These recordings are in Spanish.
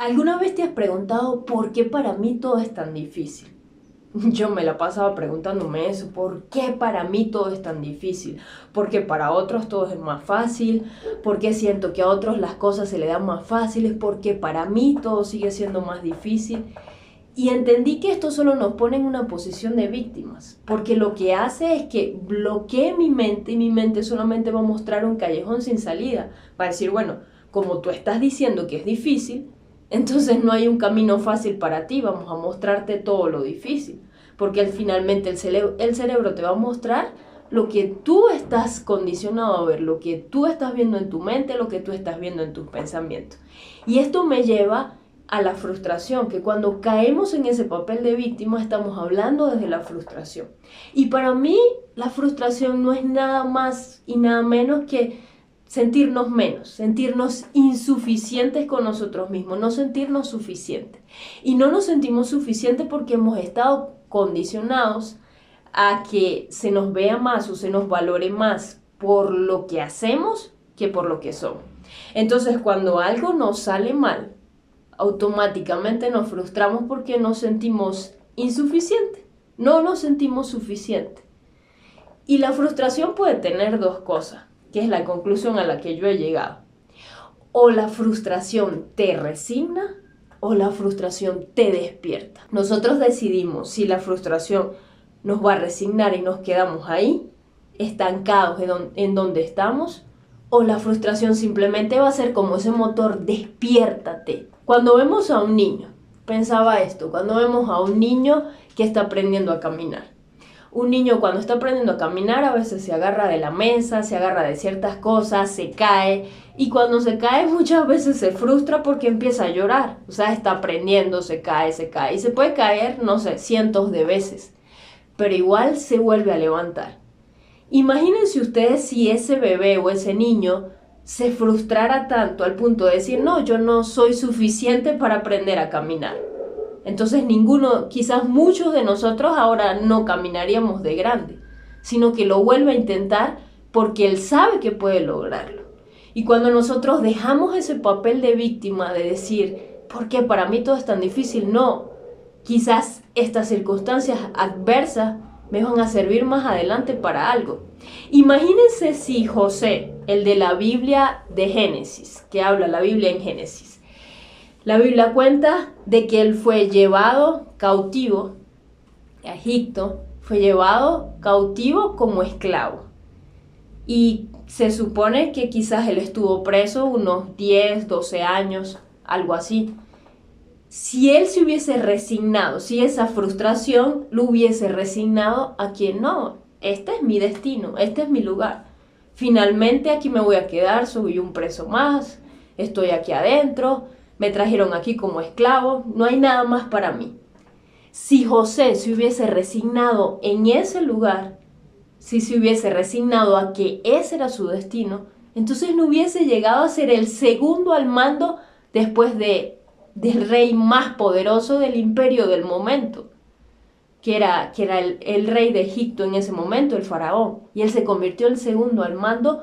¿Alguna vez te has preguntado por qué para mí todo es tan difícil? Yo me la pasaba preguntándome eso, ¿por qué para mí todo es tan difícil? Porque para otros todo es más fácil, porque siento que a otros las cosas se le dan más fáciles, porque para mí todo sigue siendo más difícil. Y entendí que esto solo nos pone en una posición de víctimas, porque lo que hace es que bloquee mi mente y mi mente solamente va a mostrar un callejón sin salida. Va a decir, bueno, como tú estás diciendo que es difícil, entonces no hay un camino fácil para ti, vamos a mostrarte todo lo difícil, porque finalmente el cerebro te va a mostrar lo que tú estás condicionado a ver, lo que tú estás viendo en tu mente, lo que tú estás viendo en tus pensamientos. Y esto me lleva a la frustración, que cuando caemos en ese papel de víctima estamos hablando desde la frustración. Y para mí la frustración no es nada más y nada menos que sentirnos menos, sentirnos insuficientes con nosotros mismos, no sentirnos suficientes. Y no nos sentimos suficientes porque hemos estado condicionados a que se nos vea más o se nos valore más por lo que hacemos que por lo que somos. Entonces, cuando algo nos sale mal, automáticamente nos frustramos porque nos sentimos insuficientes, no nos sentimos suficientes. Y la frustración puede tener dos cosas, que es la conclusión a la que yo he llegado. O la frustración te resigna o la frustración te despierta. Nosotros decidimos si la frustración nos va a resignar y nos quedamos ahí, estancados en donde estamos, o la frustración simplemente va a ser como ese motor, despiértate. Cuando vemos a un niño, pensaba esto, cuando vemos a un niño que está aprendiendo a caminar. Un niño cuando está aprendiendo a caminar a veces se agarra de la mesa, se agarra de ciertas cosas, se cae, y cuando se cae muchas veces se frustra porque empieza a llorar. O sea, está aprendiendo, se cae, y se puede caer, no sé, cientos de veces, pero igual se vuelve a levantar. Imagínense ustedes si ese bebé o ese niño se frustrara tanto al punto de decir, no, yo no soy suficiente para aprender a caminar. Entonces quizás muchos de nosotros ahora no caminaríamos de grande, sino que lo vuelve a intentar porque él sabe que puede lograrlo. Y cuando nosotros dejamos ese papel de víctima de decir, ¿por qué para mí todo es tan difícil? No, quizás estas circunstancias adversas me van a servir más adelante para algo. Imagínense si José, el de la Biblia de Génesis, que habla la Biblia en Génesis, la Biblia cuenta de que él fue llevado cautivo a Egipto, fue llevado cautivo como esclavo. Y se supone que quizás él estuvo preso unos 10, 12 años, algo así. Si él se hubiese resignado, si esa frustración lo hubiese resignado a quien no, este es mi destino, este es mi lugar. Finalmente aquí me voy a quedar, soy un preso más, estoy aquí adentro, me trajeron aquí como esclavo, no hay nada más para mí. Si José se hubiese resignado en ese lugar, si se hubiese resignado a que ese era su destino, entonces no hubiese llegado a ser el segundo al mando después del rey más poderoso del imperio del momento, que era el rey de Egipto en ese momento, el faraón. Y él se convirtió en segundo al mando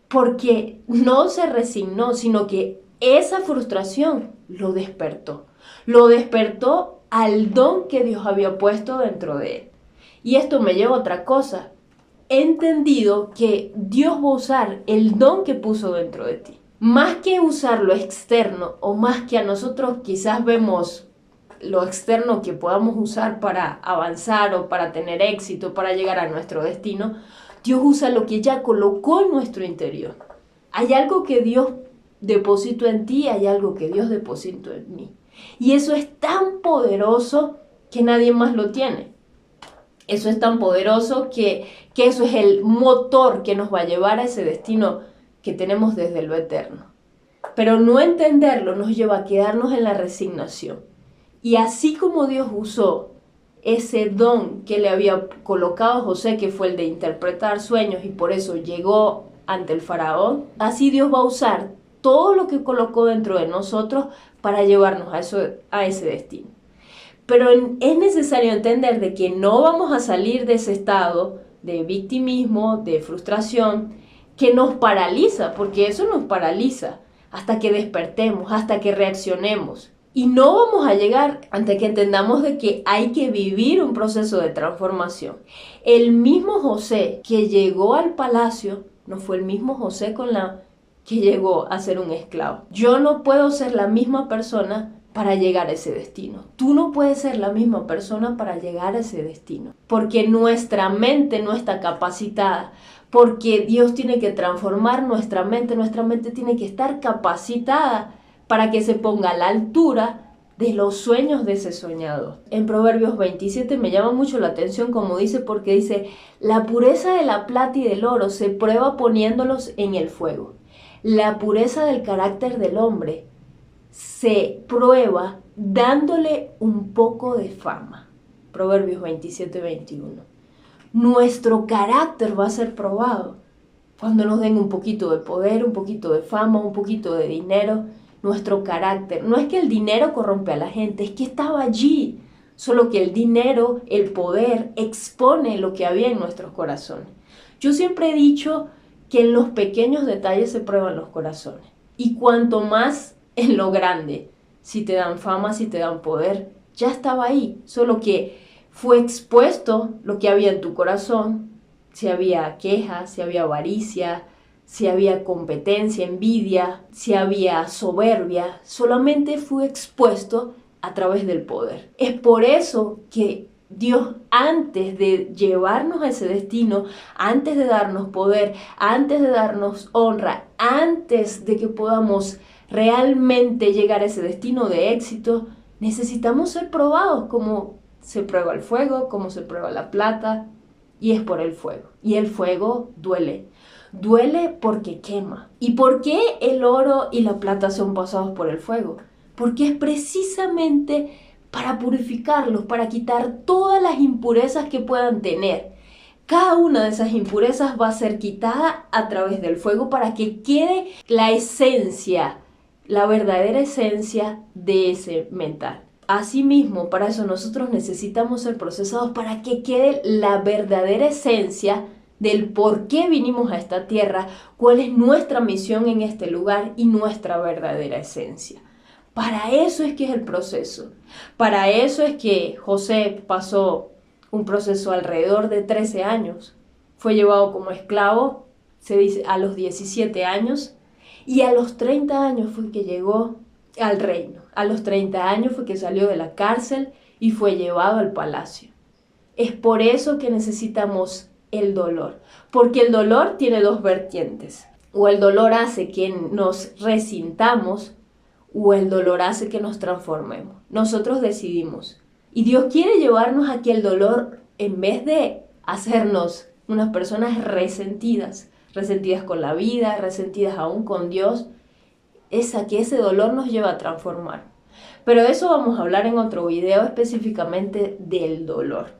porque no se resignó, sino que esa frustración lo despertó. Lo despertó al don que Dios había puesto dentro de él. Y esto me lleva a otra cosa. He entendido que Dios va a usar el don que puso dentro de ti. Más que usar lo externo o más que a nosotros quizás vemos lo externo que podamos usar para avanzar o para tener éxito, para llegar a nuestro destino, Dios usa lo que ya colocó en nuestro interior. Hay algo que Dios depositó en ti, hay algo que Dios depositó en mí. Y eso es tan poderoso que nadie más lo tiene. Eso es tan poderoso que eso es el motor que nos va a llevar a ese destino que tenemos desde lo eterno. Pero no entenderlo nos lleva a quedarnos en la resignación. Y así como Dios usó ese don que le había colocado a José, que fue el de interpretar sueños y por eso llegó ante el faraón, así Dios va a usar todo lo que colocó dentro de nosotros para llevarnos a ese destino. Pero es necesario entender de que no vamos a salir de ese estado de victimismo, de frustración, que nos paraliza, porque eso nos paraliza hasta que despertemos, hasta que reaccionemos. Y no vamos a llegar hasta que entendamos de que hay que vivir un proceso de transformación. El mismo José que llegó al palacio no fue el mismo José que llegó a ser un esclavo. Yo no puedo ser la misma persona para llegar a ese destino. Tú no puedes ser la misma persona para llegar a ese destino, porque nuestra mente no está capacitada, porque Dios tiene que transformar nuestra mente tiene que estar capacitada para que se ponga a la altura de los sueños de ese soñador. En Proverbios 27 me llama mucho la atención como dice, porque dice, la pureza de la plata y del oro se prueba poniéndolos en el fuego. La pureza del carácter del hombre se prueba dándole un poco de fama. Proverbios 27-21. Nuestro carácter va a ser probado cuando nos den un poquito de poder, un poquito de fama, un poquito de dinero. Nuestro carácter, no es que el dinero corrompe a la gente, es que estaba allí, solo que el dinero, el poder, expone lo que había en nuestros corazones. Yo siempre he dicho que en los pequeños detalles se prueban los corazones, y cuanto más en lo grande, si te dan fama, si te dan poder, ya estaba ahí, solo que fue expuesto lo que había en tu corazón, si había quejas, si había avaricia, si había competencia, envidia, si había soberbia, solamente fue expuesto a través del poder. Es por eso que Dios, antes de llevarnos a ese destino, antes de darnos poder, antes de darnos honra, antes de que podamos realmente llegar a ese destino de éxito, necesitamos ser probados, como se prueba el fuego, como se prueba la plata, y es por el fuego. Y el fuego duele. Duele porque quema. ¿Y por qué el oro y la plata son pasados por el fuego? Porque es precisamente para purificarlos, para quitar todas las impurezas que puedan tener. Cada una de esas impurezas va a ser quitada a través del fuego para que quede la esencia, la verdadera esencia de ese metal. Asimismo, para eso nosotros necesitamos ser procesados para que quede la verdadera esencia del por qué vinimos a esta tierra, cuál es nuestra misión en este lugar y nuestra verdadera esencia. Para eso es que es el proceso. Para eso es que José pasó un proceso alrededor de 13 años. Fue llevado como esclavo, se dice, a los 17 años, y a los 30 años fue que llegó al reino. A los 30 años fue que salió de la cárcel y fue llevado al palacio. Es por eso que necesitamos el dolor, porque el dolor tiene dos vertientes. O el dolor hace que nos resintamos, o el dolor hace que nos transformemos. Nosotros decidimos. Y Dios quiere llevarnos a que el dolor, en vez de hacernos unas personas resentidas con la vida, resentidas aún con Dios, es a que ese dolor nos lleva a transformar. Pero de eso vamos a hablar en otro video, específicamente del dolor.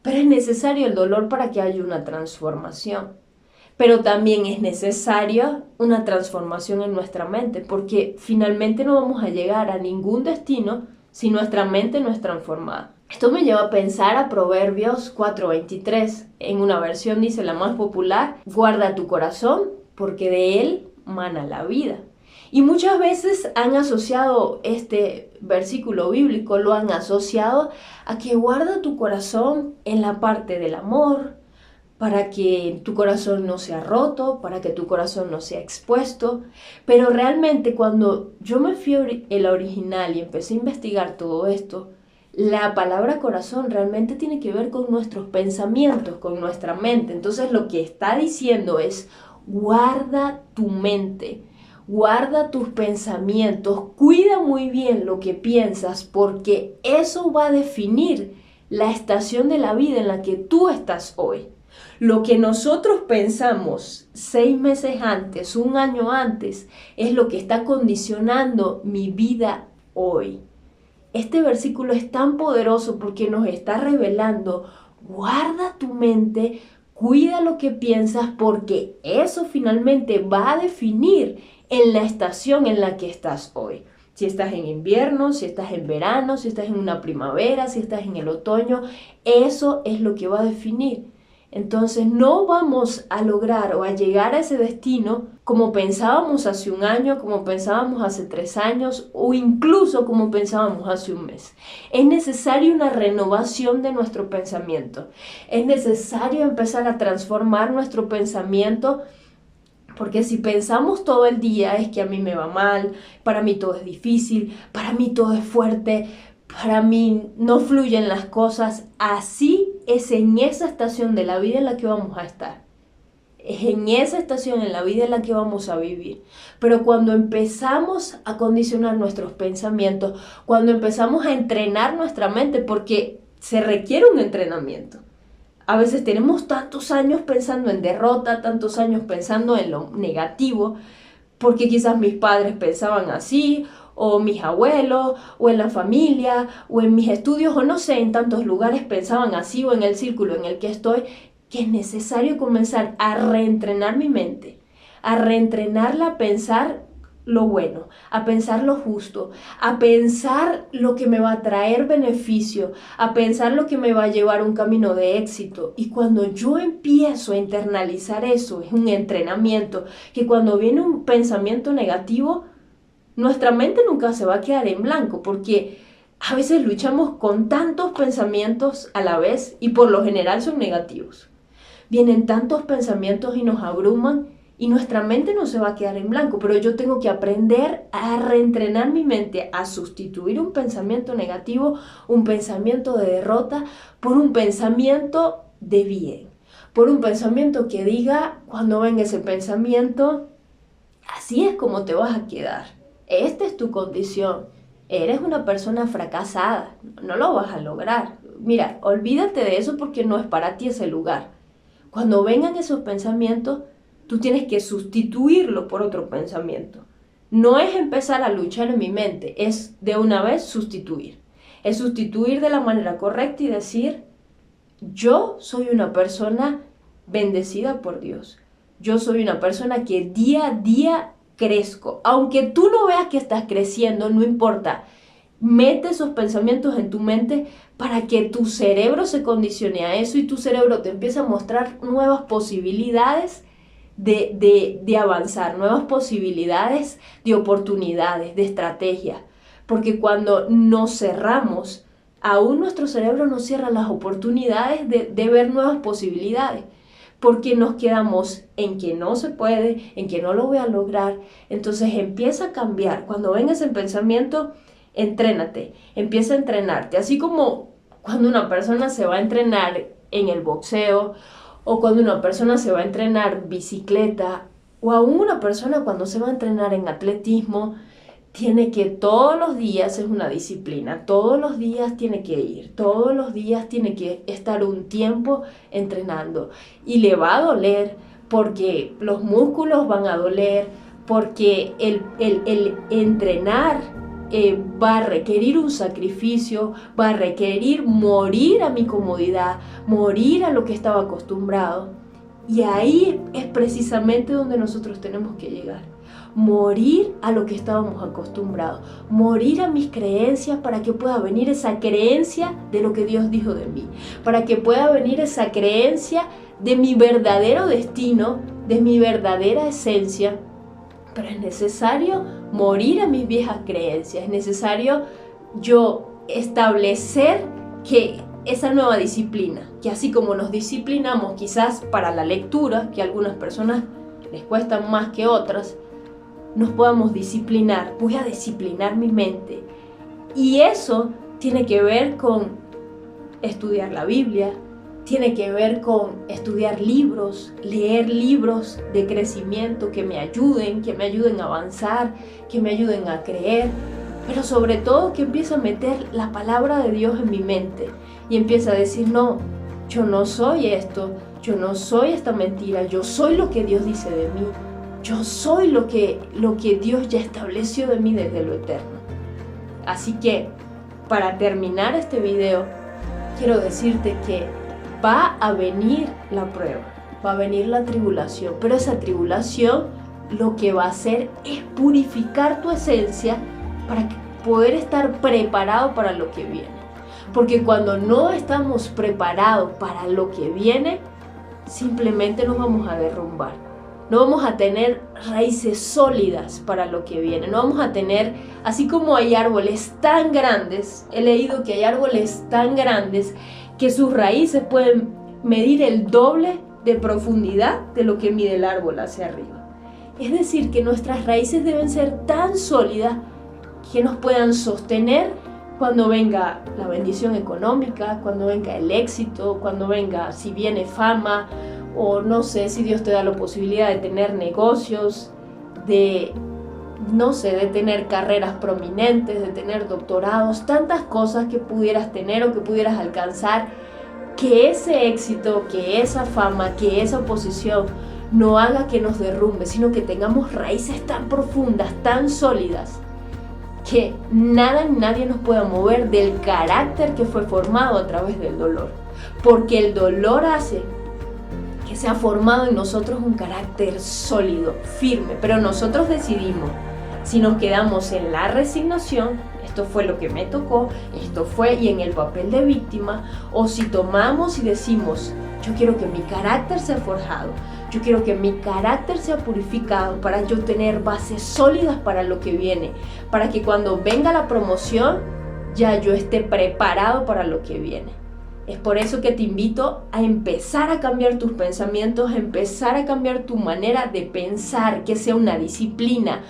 Pero es necesario el dolor para que haya una transformación. Pero también es necesaria una transformación en nuestra mente, porque finalmente no vamos a llegar a ningún destino si nuestra mente no es transformada. Esto me lleva a pensar a Proverbios 4:23. En una versión dice, la más popular, guarda tu corazón porque de él mana la vida. Y muchas veces han asociado este versículo bíblico, lo han asociado a que guarda tu corazón en la parte del amor, para que tu corazón no sea roto, para que tu corazón no sea expuesto. Pero realmente cuando yo me fui a la original y empecé a investigar todo esto, la palabra corazón realmente tiene que ver con nuestros pensamientos, con nuestra mente. Entonces lo que está diciendo es, guarda tu mente, guarda tus pensamientos, cuida muy bien lo que piensas, porque eso va a definir la estación de la vida en la que tú estás hoy. Lo que nosotros pensamos 6 meses antes, un año antes, es lo que está condicionando mi vida hoy. Este versículo es tan poderoso porque nos está revelando, guarda tu mente, cuida lo que piensas, porque eso finalmente va a definir en la estación en la que estás hoy. Si estás en invierno, si estás en verano, si estás en una primavera, si estás en el otoño, eso es lo que va a definir. Entonces no vamos a lograr o a llegar a ese destino como pensábamos hace un año, como pensábamos hace 3 años o incluso como pensábamos hace un mes. Es necesaria una renovación de nuestro pensamiento. Es necesario empezar a transformar nuestro pensamiento, porque si pensamos todo el día es que a mí me va mal, para mí todo es difícil, para mí todo es fuerte, para mí no fluyen las cosas, así es en esa estación de la vida en la que vamos a estar. Es en esa estación en la vida en la que vamos a vivir. Pero cuando empezamos a condicionar nuestros pensamientos, cuando empezamos a entrenar nuestra mente, porque se requiere un entrenamiento. A veces tenemos tantos años pensando en derrota, tantos años pensando en lo negativo, porque quizás mis padres pensaban así, o mis abuelos, o en la familia, o en mis estudios, o no sé, en tantos lugares pensaban así, o en el círculo en el que estoy, que es necesario comenzar a reentrenar mi mente, a reentrenarla a pensar lo bueno, a pensar lo justo, a pensar lo que me va a traer beneficio, a pensar lo que me va a llevar a un camino de éxito. Y cuando yo empiezo a internalizar eso, es un entrenamiento, que cuando viene un pensamiento negativo, nuestra mente nunca se va a quedar en blanco, porque a veces luchamos con tantos pensamientos a la vez y por lo general son negativos. Vienen tantos pensamientos y nos abruman y nuestra mente no se va a quedar en blanco, pero yo tengo que aprender a reentrenar mi mente, a sustituir un pensamiento negativo, un pensamiento de derrota, por un pensamiento de bien, por un pensamiento que diga, cuando venga ese pensamiento, así es como te vas a quedar, esta es tu condición, eres una persona fracasada, no lo vas a lograr, mira, olvídate de eso porque no es para ti ese lugar. Cuando vengan esos pensamientos, tú tienes que sustituirlo por otro pensamiento. No es empezar a luchar en mi mente, es de una vez sustituir. Es sustituir de la manera correcta y decir, yo soy una persona bendecida por Dios. Yo soy una persona que día a día crezco. Aunque tú no veas que estás creciendo, no importa. Mete esos pensamientos en tu mente para que tu cerebro se condicione a eso y tu cerebro te empiece a mostrar nuevas posibilidades de avanzar, nuevas posibilidades de oportunidades, de estrategias. Porque cuando nos cerramos, aún nuestro cerebro nos cierra las oportunidades de ver nuevas posibilidades. Porque nos quedamos en que no se puede, en que no lo voy a lograr. Entonces empieza a cambiar. Cuando venga ese pensamiento, entrénate, empieza a entrenarte. Así como cuando una persona se va a entrenar en el boxeo, o cuando una persona se va a entrenar bicicleta, o aún una persona cuando se va a entrenar en atletismo, tiene que todos los días, es una disciplina, todos los días tiene que ir, todos los días tiene que estar un tiempo entrenando. Y le va a doler porque los músculos van a doler, porque el entrenar va a requerir un sacrificio, va a requerir morir a mi comodidad, morir a lo que estaba acostumbrado. Y ahí es precisamente donde nosotros tenemos que llegar. Morir a lo que estábamos acostumbrados, morir a mis creencias para que pueda venir esa creencia de lo que Dios dijo de mí, para que pueda venir esa creencia de mi verdadero destino, de mi verdadera esencia. Pero es necesario morir a mis viejas creencias, es necesario yo establecer que esa nueva disciplina, que así como nos disciplinamos quizás para la lectura, que a algunas personas les cuestan más que otras, nos podamos disciplinar. Voy a disciplinar mi mente. Y eso tiene que ver con estudiar la Biblia, tiene que ver con estudiar libros, leer libros de crecimiento que me ayuden a avanzar, que me ayuden a creer, pero sobre todo que empiece a meter la palabra de Dios en mi mente y empiece a decir, no, yo no soy esto, yo no soy esta mentira, yo soy lo que Dios dice de mí, yo soy lo que Dios ya estableció de mí desde lo eterno. Así que, para terminar este video, quiero decirte que va a venir la prueba, va a venir la tribulación, pero esa tribulación lo que va a hacer es purificar tu esencia para poder estar preparado para lo que viene. Porque cuando no estamos preparados para lo que viene, simplemente nos vamos a derrumbar. No vamos a tener raíces sólidas para lo que viene. No vamos a tener, así como hay árboles tan grandes, he leído que hay árboles tan grandes que sus raíces pueden medir el doble de profundidad de lo que mide el árbol hacia arriba. Es decir, que nuestras raíces deben ser tan sólidas que nos puedan sostener cuando venga la bendición económica, cuando venga el éxito, cuando venga, si viene fama, o no sé, si Dios te da la posibilidad de tener negocios, de tener carreras prominentes, de tener doctorados, tantas cosas que pudieras tener o que pudieras alcanzar, que ese éxito, que esa fama, que esa posición no haga que nos derrumbe, sino que tengamos raíces tan profundas, tan sólidas, que nada ni nadie nos pueda mover del carácter que fue formado a través del dolor. Porque el dolor hace que se ha formado en nosotros un carácter sólido, firme, pero nosotros decidimos si nos quedamos en la resignación, esto fue lo que me tocó, esto fue, y en el papel de víctima, o si tomamos y decimos, yo quiero que mi carácter sea forjado, yo quiero que mi carácter sea purificado para yo tener bases sólidas para lo que viene, para que cuando venga la promoción ya yo esté preparado para lo que viene. Es por eso que te invito a empezar a cambiar tus pensamientos, a empezar a cambiar tu manera de pensar, que sea una disciplina.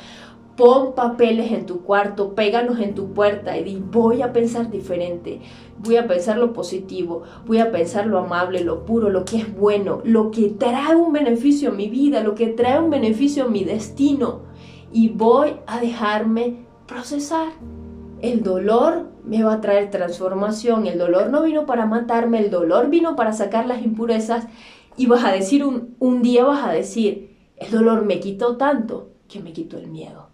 Pon papeles en tu cuarto, pégalos en tu puerta y di, voy a pensar diferente, voy a pensar lo positivo, voy a pensar lo amable, lo puro, lo que es bueno, lo que trae un beneficio a mi vida, lo que trae un beneficio a mi destino, y voy a dejarme procesar. El dolor me va a traer transformación, el dolor no vino para matarme, el dolor vino para sacar las impurezas, y vas a decir, un día vas a decir, el dolor me quitó tanto que me quitó el miedo.